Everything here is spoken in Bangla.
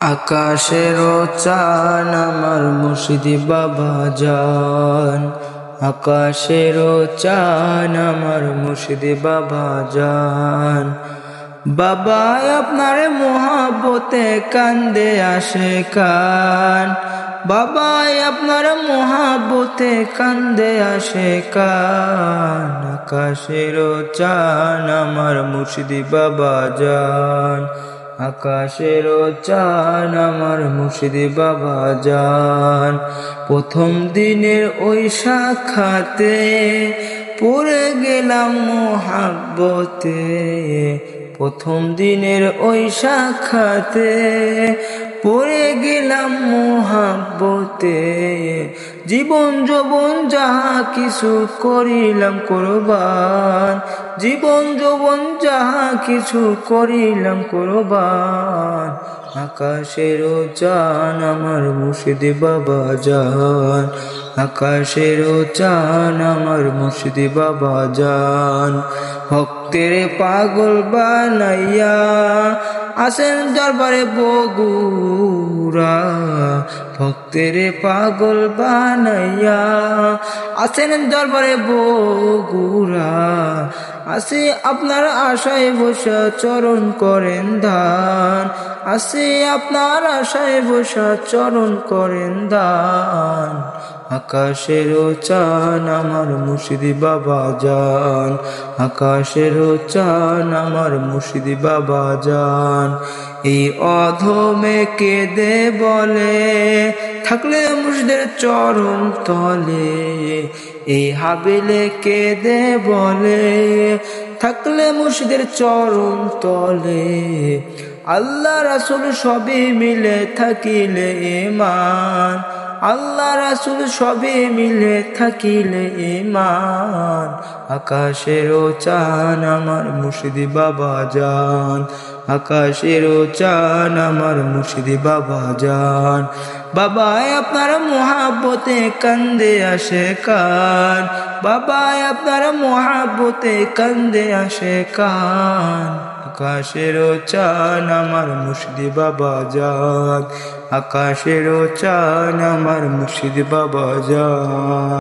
আকাশের চান আমার মুর্শিদি বাবা জান, আকাশের চান আমার মুর্শিদি বাবা জান। বাবা আপনার মোহাব্বতে কান্দে আসে কান, বাবা আপনার মোহাব্বতে কান্দে আসে কান। আকাশের চান আমার মুর্শিদি বাবা জান, আকাশের চান আমার মুর্শিদি বাবা জান। প্রথম দিনের ওই সাক্ষাতে পড়ে গেলাম মোহাব্বতে, প্রথম দিনের ওই সাক্ষাতে পড়ে গেলাম মোহাব্বতে। জীবন যৌবন যাহা কিছু করিলাম কোরবান, জীবন যৌবন যাহা কিছু করিলাম কোরবান। আকাশের চান আমার মুর্শিদি বাবা জান, আকাশের চান আমার মুর্শিদি বাবা জান। ভক্তের পাগল বানাইয়া আসেন দরবারে বগুড়া, ভক্তের পাগল বানাইয়া আসেন দরবারে বগুড়া। আসি আপনার আশায় বসা চরণ করেন দান, আসি আপনার আশায় বসা চরণ করেন দান। আকাশের চান আমার মুর্শিদি বাবা জান, আকাশের চান আমার মুর্শিদি বাবা জান। এই অধমে কেঁদে বলে থাকলে মুর্শিদের চরণ তলে, এই হাবিলে কেঁদে বলে থাকলে মুর্শিদের চরণ তলে। আল্লাহ রাসূল সবই মিলে থাকিলে ঈমান, আল্লাহ রাসূল সবই মিলে থাকিলে ঈমান। আকাশের চান আমার মুর্শিদি বাবা জান, আকাশের চান আমার মুর্শিদি বাবা জান। বাবা আপনার মোহাব্বতে কান্দে আসে কান, বাবা আপনার মোহাব্বতে কান্দে আসে কান। আকাশের চান আমার মুর্শিদি বাবা জান, আকাশের চান আমার মুর্শিদি বাবা জান।